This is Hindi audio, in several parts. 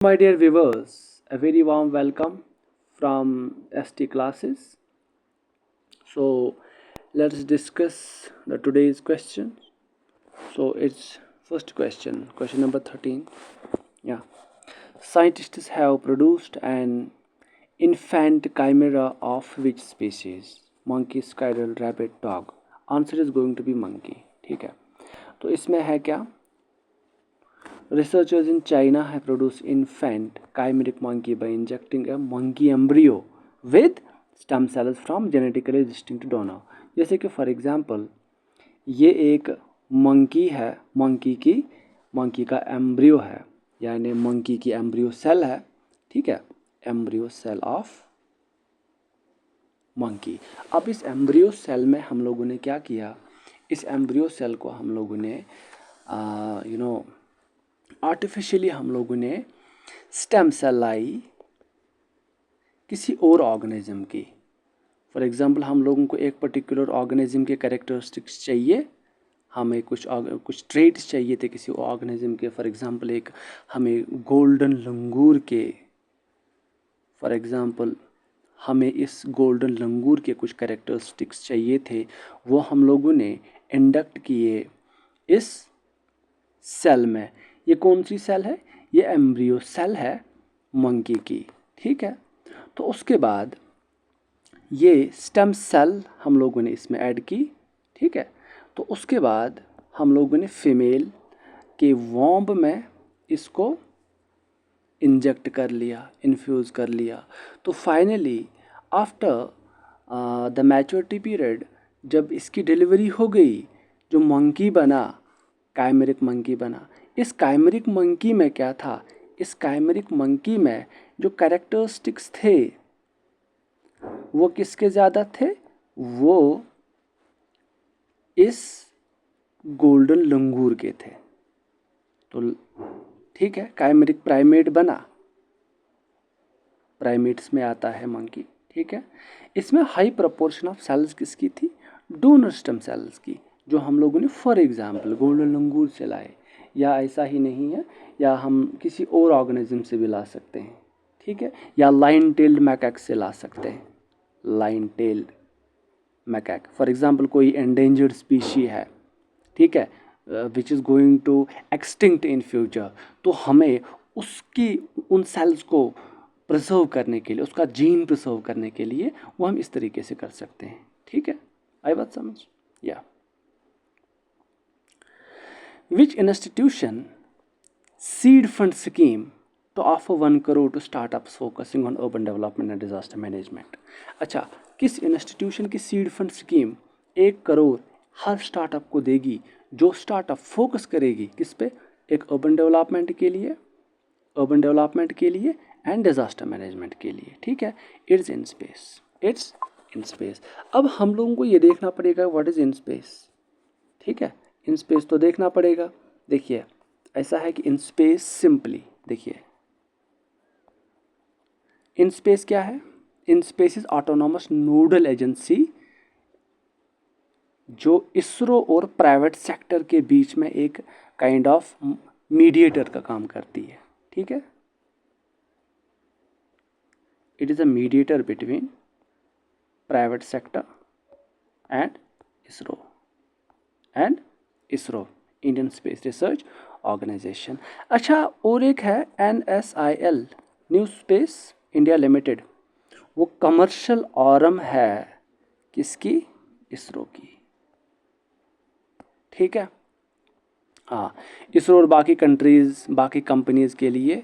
My dear viewers, a very warm welcome from ST classes. So let's discuss the today's question. So it's first question number 13. Yeah. Scientists have produced an infant chimera of which species? Monkey, squirrel, rabbit, dog. Answer is going to be monkey. ठीक है. तो इसमें है क्या? Researchers in China have produced infant chimeric monkey by injecting a monkey embryo with stem cells from genetically distinct donor. जैसे कि फॉर एग्जांपल ये एक मंकी है, मंकी का एम्ब्रियो है, यानी मंकी की एम्ब्रियो सेल है, ठीक है, एम्ब्रियो सेल ऑफ मंकी। अब इस एम्ब्रियो सेल में हम लोगों ने क्या किया, इस एम्ब्रियो सेल को हम लोगों ने आर्टिफिशियली हम लोगों ने स्टेम सेल लाई किसी और ऑर्गेनिज्म की। फॉर एग्जांपल हम लोगों को एक पर्टिकुलर ऑर्गेनिज्म के कैरेक्टरिस्टिक्स चाहिए, हमें कुछ ट्रेट्स चाहिए थे किसी ऑर्गेनिज्म के। फॉर एग्जांपल एक हमें गोल्डन लंगूर के, फॉर एग्जांपल हमें इस गोल्डन लंगूर के कुछ कैरेक्टरिस्टिक्स चाहिए थे, वो हम लोगों ने इंडक्ट किए इस सेल में। ये कौन सी सेल है? ये एम्ब्रियो सेल है मंकी की, ठीक है। तो उसके बाद ये स्टेम सेल हम लोगों ने इसमें ऐड की, ठीक है। तो उसके बाद हम लोगों ने फीमेल के वॉम्ब में इसको इंजेक्ट कर लिया, इन्फ्यूज़ कर लिया। तो finally after the maturity period जब इसकी डिलीवरी हो गई, जो मंकी बना, काइमेरिक मंकी बना, इस काइमेरिक मंकी में क्या था? इस काइमेरिक मंकी में जो कैरेक्टरिस्टिक्स थे वो किसके ज़्यादा थे? वो इस गोल्डन लंगूर के थे। तो ठीक है, काइमेरिक प्राइमेट बना, प्राइमेट्स में आता है मंकी, ठीक है। इसमें हाई प्रपोर्शन ऑफ सेल्स किसकी थी? डोनर स्टेम सेल्स की, जो हम लोगों ने फॉर एग्जांपल गोल्डन लंगूर से लाए, या ऐसा ही नहीं है, या हम किसी और ऑर्गेनिज्म से भी ला सकते हैं, ठीक है, या लाइन टेल्ड मैकैक से ला सकते हैं, lion tailed macaque. For example कोई एंडेंजर्ड स्पीशी है, ठीक है, which is going to extinct in future, तो हमें उसकी उन सेल्स को प्रिजर्व करने के लिए, उसका जीन प्रिजर्व करने के लिए वो हम इस तरीके से कर सकते हैं, ठीक है। आई बात समझ? या विच institution seed fund scheme to offer 1 crore to startups focusing on urban development and disaster management? अच्छा, किस इंस्टीट्यूशन की सीड फंड स्कीम 1 करोड़ हर स्टार्टअप को देगी, जो स्टार्टअप फोकस करेगी किस पे? एक अर्बन डेवलपमेंट के लिए एंड डिजास्टर मैनेजमेंट के लिए, ठीक है। It's in space. अब हम लोगों को ये देखना पड़ेगा व्हाट इज इन स्पेस, ठीक है। इन स्पेस तो देखना पड़ेगा। देखिए ऐसा है कि इन स्पेस सिंपली देखिए, इन स्पेस क्या है? In space is autonomous nodal agency, जो इसरो और प्राइवेट सेक्टर के बीच में एक काइंड ऑफ मीडिएटर का काम करती है, ठीक है। It is a mediator between private sector and ISRO Indian space research organisation. अच्छा, और एक है NSIL, new space India limited, वो कमर्शियल आर्म है किसकी? इसरो की, ठीक है। हाँ, इसरो और बाकी कंपनीज़ के लिए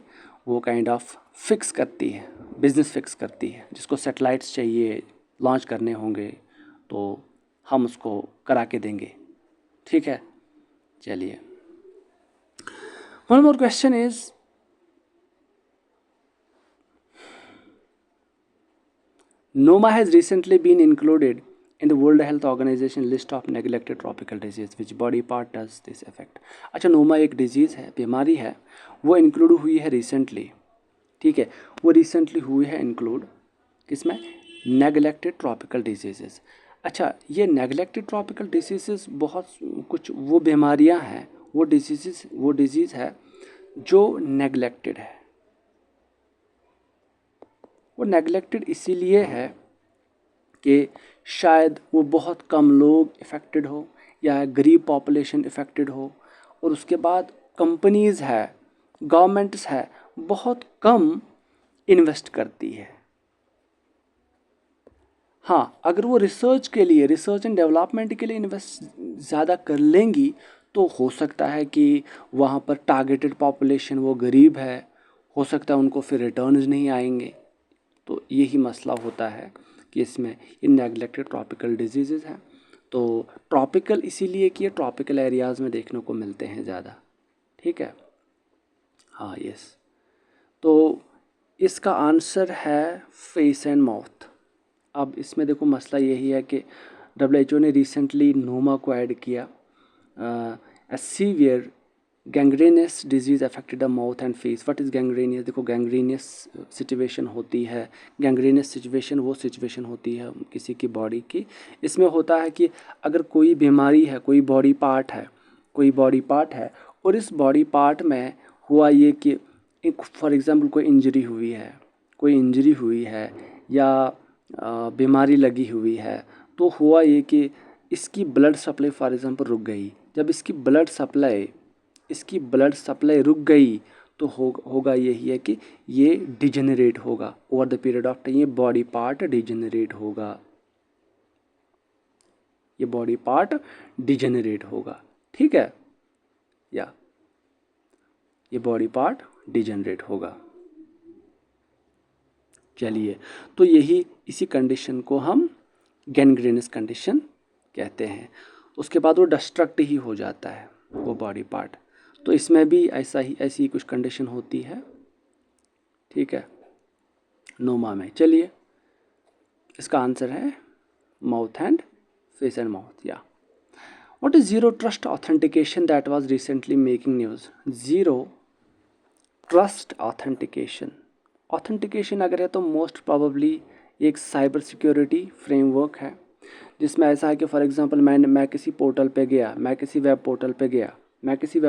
वो काइंड ऑफ फिक्स करती है, बिजनेस फिक्स करती है। जिसको सैटेलाइट्स चाहिए लॉन्च करने होंगे तो हम उसको करा के देंगे, ठीक है। चलिए, one more question is, Noma has recently been included in the World Health Organization list of neglected tropical disease. Which body part does this affect? अच्छा, नोमा एक डिजीज़ है, बीमारी है, वो इंक्लूड हुई है रिसेंटली, ठीक है। वो रिसेंटली हुई है इंक्लूड किसमें? Neglected tropical disease. अच्छा, ये नेगलेक्टेड ट्रॉपिकल डिजीज़ बहुत कुछ वो बीमारियां हैं, वो डिजीज़ है जो नेगलेक्टेड है, वो नेगलेक्टेड इसीलिए है कि शायद वो बहुत कम लोग इफ़ेक्टेड हो या गरीब पॉपुलेशन इफ़ेक्टेड हो, और उसके बाद कंपनीज़ है, गवर्नमेंट्स है, बहुत कम इन्वेस्ट करती है। हाँ, अगर वो रिसर्च के लिए, रिसर्च एंड डेवलपमेंट के लिए इन्वेस्ट ज़्यादा कर लेंगी तो हो सकता है कि वहाँ पर टारगेटेड पॉपुलेशन वो गरीब है, हो सकता है उनको फिर रिटर्न्स नहीं आएंगे। तो यही मसला होता है कि इसमें ये नेगलेक्टेड ट्रॉपिकल डिजीज़ हैं। तो ट्रॉपिकल इसीलिए कि ये ट्रॉपिकल एरियाज़ में देखने को मिलते हैं ज़्यादा। ठीक है, हाँ, यस। तो इसका आंसर है फेस एंड माउथ। अब इसमें देखो मसला यही है कि WHO ने रिसेंटली नोमा को ऐड किया। A severe gangrenous disease affected the mouth and face. What is gangrenous? देखो, गैंग्रेनियस सिचुएशन होती है, गैंग्रेनियस सिचुएशन वो सिचुएशन होती है किसी की बॉडी की। इसमें होता है कि अगर कोई बीमारी है, कोई बॉडी पार्ट है, और इस बॉडी पार्ट में हुआ ये कि एक फॉर एग्ज़ाम्पल कोई इंजरी हुई है या बीमारी लगी हुई है, तो हुआ ये कि इसकी ब्लड सप्लाई फॉर एग्ज़ाम्पल रुक गई। जब इसकी ब्लड सप्लाई रुक गई तो होगा यही है कि ये डिजेनरेट होगा over the period of time. ये बॉडी पार्ट डिजेनरेट होगा। ठीक है, या ये बॉडी पार्ट डिजेनरेट होगा। चलिए, तो इसी कंडीशन को हम गैंग्रेनस कंडीशन कहते हैं। उसके बाद वो डिस्ट्रक्ट ही हो जाता है वो बॉडी पार्ट। तो इसमें भी ऐसी कुछ कंडीशन होती है। ठीक है, नोमा में। चलिए, इसका आंसर है mouth and face and mouth. या what is zero trust authentication that was recently making news? Zero trust authentication अगर है तो मोस्ट प्रोबेबली एक साइबर सिक्योरिटी फ्रेमवर्क है, जिसमें ऐसा है कि फॉर एग्जांपल मैं किसी पोर्टल पे गया, मैं किसी वेब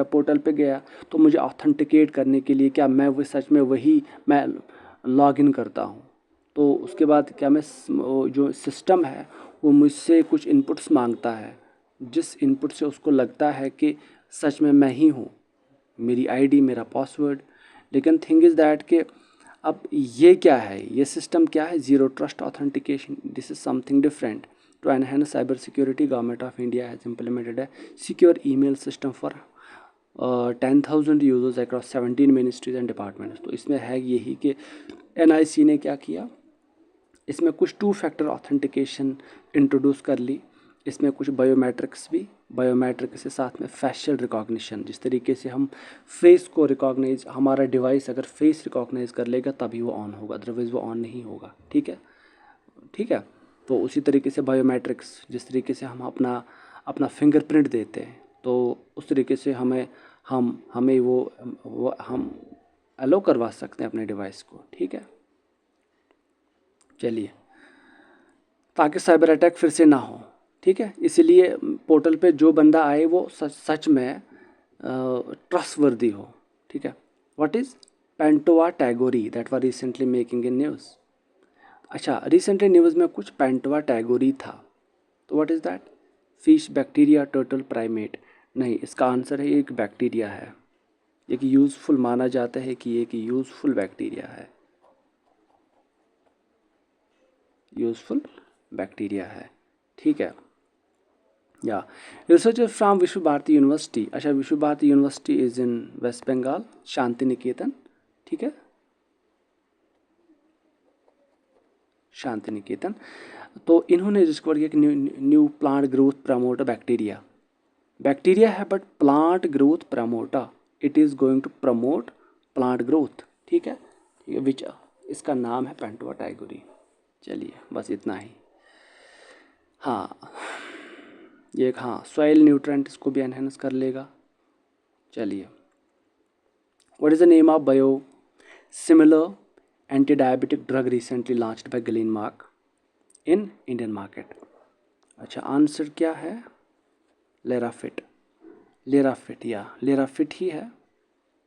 पोर्टल पे गया तो मुझे ऑथेंटिकेट करने के लिए क्या मैं वो सच में मैं लॉग इन करता हूँ, तो उसके बाद क्या मैं जो सिस्टम है वो मुझसे कुछ इनपुट्स मांगता है, जिस इनपुट से उसको लगता है कि सच में मैं ही हूँ, मेरी आईडी, मेरा पासवर्ड। लेकिन थिंग इज़ दैट कि अब ये क्या है, ये सिस्टम क्या है? Zero trust authentication. This is something different. To enhance cyber security, government of India has implemented है secure email system for 10,000 users across 17 ministries and departments. तो इसमें है यही कि NIC ने क्या किया, इसमें कुछ 2 फैक्टर ऑथेंटिकेशन इंट्रोड्यूस कर ली। इसमें कुछ बायोमेट्रिक्स के साथ में फेशियल रिकॉग्निशन, जिस तरीके से हम फेस को रिकॉग्नाइज, हमारा डिवाइस अगर फेस रिकॉग्नाइज कर लेगा तभी वो ऑन होगा, अदरवाइज़ वो ऑन नहीं होगा। ठीक है। तो उसी तरीके से बायोमेट्रिक्स, जिस तरीके से हम अपना फिंगरप्रिंट देते हैं, तो उस तरीके से हमें हम अलो करवा सकते हैं अपने डिवाइस को। ठीक है, चलिए, ताकि साइबर अटैक फिर से ना हो। ठीक है, इसलिए पोर्टल पे जो बंदा आए वो सच में ट्रस्टवर्दी हो। ठीक है। What is Pantoea tagorei that was recently making in news? अच्छा, रिसेंटली न्यूज़ में कुछ पेंटोआ टैगोरी था, तो what is that? Fish, bacteria, turtle, primate? नहीं, इसका आंसर है एक बैक्टीरिया है। एक यूज़फुल माना जाता है कि एक यूज़फुल बैक्टीरिया है, ठीक है। या रिसर्चर फ्रॉम विश्व भारती यूनिवर्सिटी। अच्छा, Vishwa Bharati university is in West Bengal, Shanti Niketan. ठीक है, शांति निकेतन। तो इन्होंने डिस्कवर किया कि new plant growth promoter bacteria है, but plant growth promoter, it is going to promote plant growth. ठीक है, विच इसका नाम है पेंटोआ टैगोरी। चलिए, बस इतना ही। हाँ, सॉइल न्यूट्रेंट इसको भी एनहेंस कर लेगा। चलिए, what is the name of bio similar anti diabetic drug recently launched by Glenmark in Indian market? अच्छा, आंसर क्या है? लेराफिट ही है।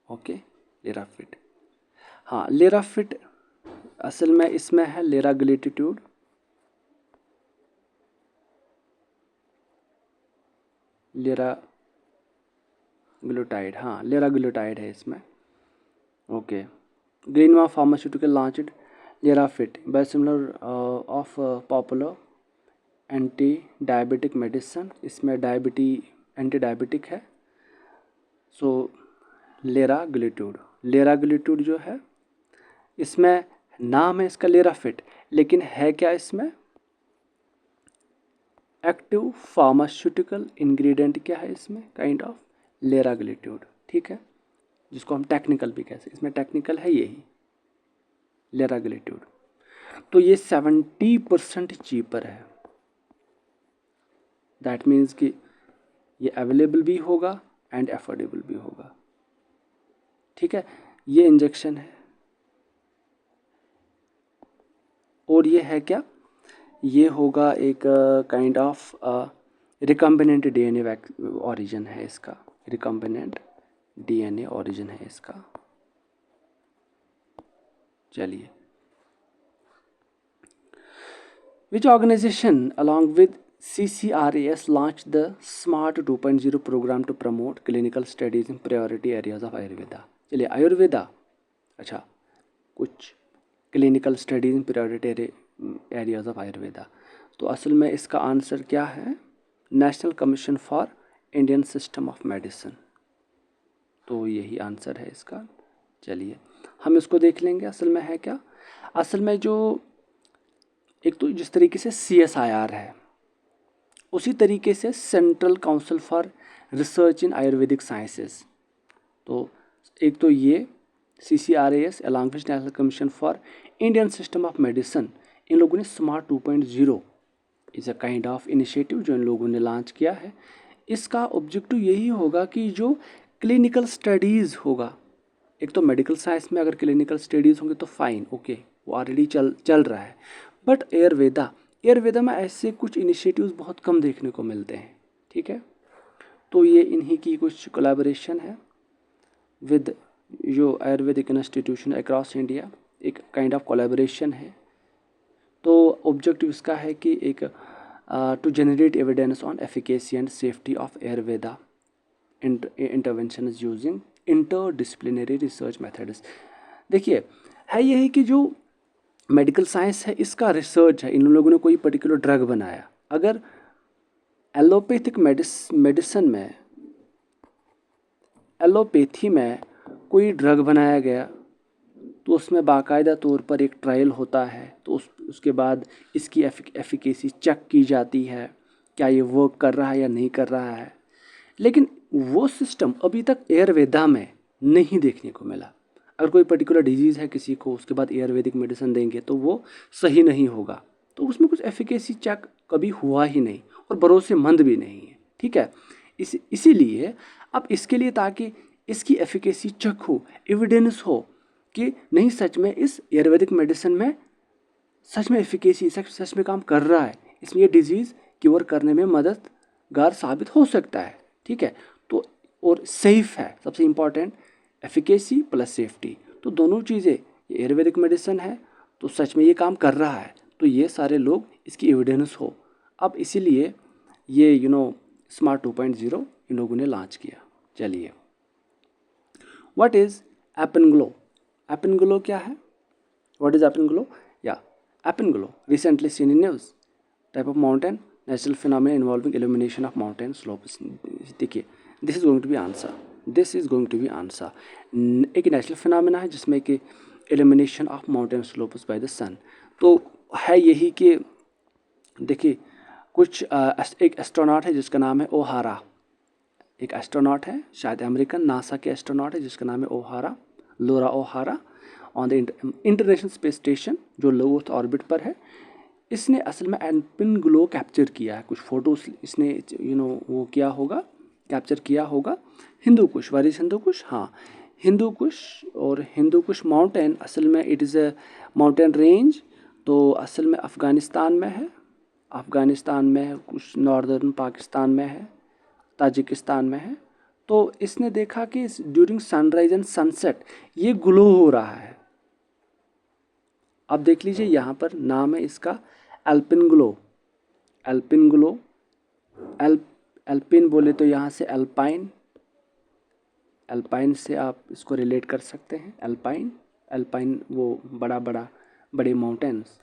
ओके, लेराफिट। हाँ, लेराफिट असल में इसमें है लिराग्लिट्यूड, लिराग्लुटाइड, हाँ लिराग्लुटाइड है इसमें। ओके, ग्रीनवा pharmaceutical launched Lirafit biosimilar of popular anti diabetic medicine, इसमें एंटी डायबिटिक है। सो लिराग्लिट्यूड जो है इसमें नाम है इसका लिराफिट, लेकिन है क्या इसमें एक्टिव फार्मास्यूटिकल इंग्रेडिएंट क्या है इसमें, काइंड ऑफ लिराग्लिट्यूड, ठीक है, जिसको हम टेक्निकल भी कह सकते हैं, इसमें टेक्निकल है यही लिराग्लिट्यूड। तो ये 70% चीपर है, दैट मीन्स कि ये अवेलेबल भी होगा एंड अफोर्डेबल भी होगा, ठीक है। ये इंजेक्शन है और ये है क्या, ये होगा एक kind of recombinant DNA origin है इसका, रिकम्बिनेंट डीएनए ऑरिजिन है इसका। चलिए, which organisation along with CCRAS launched the SMART 2.0 program to promote clinical studies in priority areas of Ayurveda। चलिए आयुर्वेदा, अच्छा कुछ clinical studies in priority areas of Ayurveda, तो असल में इसका आंसर क्या है, national commission for Indian system of medicine, तो यही आंसर है इसका। चलिए हम इसको देख लेंगे असल में है क्या। असल में जो एक तो जिस तरीके से CSIR है, उसी तरीके से central council for research in Ayurvedic sciences, तो एक तो ये CCRAS along with national commission for Indian system of medicine, इन लोगों ने smart 2.0 is a kind of initiative जो इन लोगों ने लॉन्च किया है। इसका ऑब्जेक्टिव यही होगा कि जो क्लिनिकल स्टडीज़ होगा, एक तो मेडिकल साइंस में अगर क्लिनिकल स्टडीज़ होंगे तो फाइन, ओके, वो ऑलरेडी चल रहा है, बट आयुर्वेदा में ऐसे कुछ इनिशिएटिव्स बहुत कम देखने को मिलते हैं, ठीक है। तो ये इन्हीं की कुछ कोलैबोरेशन है विद जो आयुर्वेदिक इंस्टीट्यूशन अक्रॉस इंडिया, एक काइंड ऑफ कोलैबोरेशन है। तो ऑब्जेक्टिव इसका है कि एक to generate evidence on efficacy and safety of Ayurveda intervention using interdisciplinary research methods. देखिए है यही कि जो मेडिकल साइंस है इसका रिसर्च है, इन लोगों ने कोई पर्टिकुलर ड्रग बनाया, अगर एलोपैथिक मेडिसिन में एलोपैथी में कोई ड्रग बनाया गया तो उसमें बाकायदा तौर पर एक ट्रायल होता है, तो उसके बाद इसकी एफिकेसी चेक की जाती है, क्या ये वर्क कर रहा है या नहीं कर रहा है। लेकिन वो सिस्टम अभी तक आयुर्वेदा में नहीं देखने को मिला। अगर कोई पर्टिकुलर डिजीज़ है किसी को, उसके बाद आयुर्वेदिक मेडिसिन देंगे तो वो सही नहीं होगा, तो उसमें कुछ एफिकेसी चेक कभी हुआ ही नहीं और भरोसेमंद भी नहीं है, ठीक है। इसीलिए अब इसके लिए, ताकि इसकी एफिकेसी चेक हो, एविडेंस हो कि नहीं सच में इस आयुर्वेदिक मेडिसिन में सच में एफिकेसी सच में काम कर रहा है, इसमें ये डिजीज़ क्योर करने में मददगार साबित हो सकता है, ठीक है। तो और सेफ है, सबसे इम्पॉर्टेंट एफिकेसी प्लस सेफ्टी, तो दोनों चीज़ें, ये आयुर्वेदिक मेडिसिन है तो सच में ये काम कर रहा है, तो ये सारे लोग इसकी एविडेंस हो। अब इसीलिए ये स्मार्ट 2.0 इन लोगों ने लॉन्च किया। चलिए, व्हाट इज़ एपनग्लो? एपनग्लो क्या है? What is alpenglow? या alpenglow recently seen in news type of mountain natural phenomena involving illumination of mountain slopes. देखिए, this is going to be answer. एक नेचुरल फिनोमेना है जिसमें कि illumination of mountain slopes by the sun. तो है यही कि देखिए कुछ एक एस्ट्रोनॉट है जिसका नाम है ओहारा, एक एस्ट्रोनॉट है शायद अमेरिकन नासा के एस्ट्रोनॉट है जिसका नाम है O'Hara, Laura O'Hara, on the International Space Station जो लो अर्थ ऑर्बिट पर है। इसने असल में एपनग्लो कैप्चर किया है, कुछ फोटोज इसने वो किया होगा, कैप्चर किया होगा। हिंदू कुश, वारिस हिंदू कुश, हाँ हिंदू कुश। और हिंदू कुश माउंटेन असल में it is a mountain range, तो असल में अफ़गानिस्तान में है, कुछ नॉर्दर्न पाकिस्तान में है, ताजिकिस्तान में है। तो इसने देखा कि ड्यूरिंग सनराइज एंड सनसेट ये ग्लो हो रहा है, आप देख लीजिए यहाँ पर नाम है इसका एल्पिन ग्लो। एल्पिन ग्लो, एल्पिन बोले तो यहाँ से अल्पाइन, अल्पाइन से आप इसको रिलेट कर सकते हैं। अल्पाइन, अल्पाइन वो बड़ा बड़ा बड़े माउंटेन्स।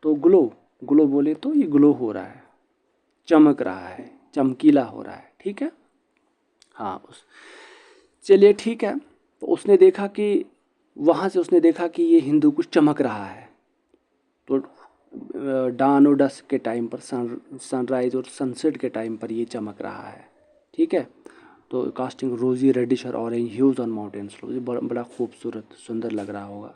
तो ग्लो, ग्लो बोले तो ये ग्लो हो रहा है, चमक रहा है, चमकीला हो रहा है, ठीक है। हाँ चलिए ठीक है। तो उसने देखा कि वहाँ से उसने देखा कि ये हिंदू कुछ चमक रहा है। तो डान और डस्क के टाइम पर, सनराइज और सनसेट के टाइम पर ये चमक रहा है, ठीक है। तो कास्टिंग रोजी रेडिश और orange huge on mountain slope, बड़ा खूबसूरत सुंदर लग रहा होगा।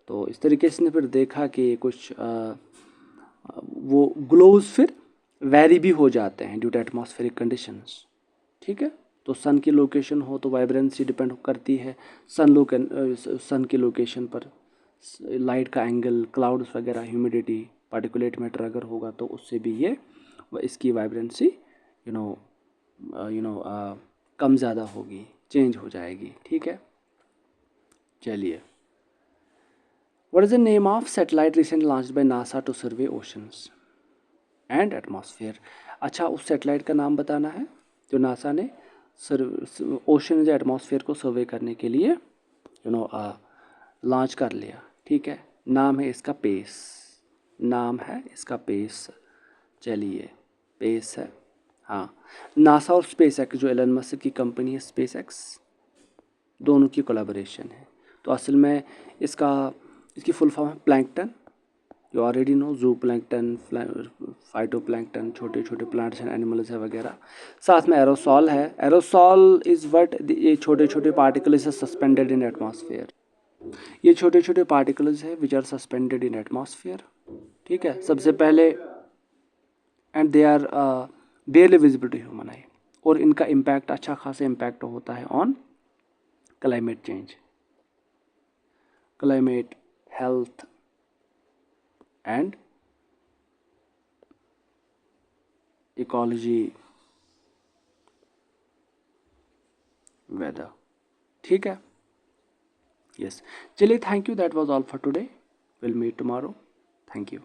तो इस तरीके से ने फिर देखा कि कुछ वो ग्लोव फिर वेरी भी हो जाते हैं ड्यू टू एटमॉस्फेरिक कंडीशंस, ठीक है। तो सन की लोकेशन हो तो वाइब्रेंसी डिपेंड करती है सन की लोकेशन पर, लाइट का एंगल, क्लाउड्स वगैरह, ह्यूमिडिटी, पार्टिकुलेट मैटर अगर होगा तो उससे भी ये इसकी वाइब्रेंसी कम ज़्यादा होगी, चेंज हो जाएगी, ठीक है। चलिए, what is the name of satellite recent launched by NASA to survey oceans and atmosphere. अच्छा, उस सैटेलाइट का नाम बताना है जो नासा ने ओशन या एटमॉस्फेयर को सर्वे करने के लिए लॉन्च कर लिया, ठीक है। नाम है इसका पेस, नाम है इसका पेस। चलिए, पेस है, हाँ। नासा और स्पेस एक्स, जो एलन मस्क की कंपनी है स्पेस एक्स, दोनों की कोलैबोरेशन है। तो असल में इसकी फुल फॉर्म है प्लैंकटन। यू ऑलरेडी नो, जू प्लैंकटन, फाइटो प्लैंकटन, छोटे छोटे प्लांट्स एंड एनिमल्स है वगैरह। साथ में एरोसॉल है। एरोसॉल इज़ व्हाट, ये छोटे छोटे पार्टिकल्स है सस्पेंडेड इन एटमॉस्फेयर। ये छोटे छोटे पार्टिकल्स है which are suspended in atmosphere, ठीक है। सबसे पहले, and they are barely visible to human eye, और इनका इम्पैक्ट, अच्छा खासा इम्पैक्ट होता है on climate change, climate, health and ecology, weather, ठीक है। यस, चलिए, thank you, that was all for today, will meet tomorrow, thank you.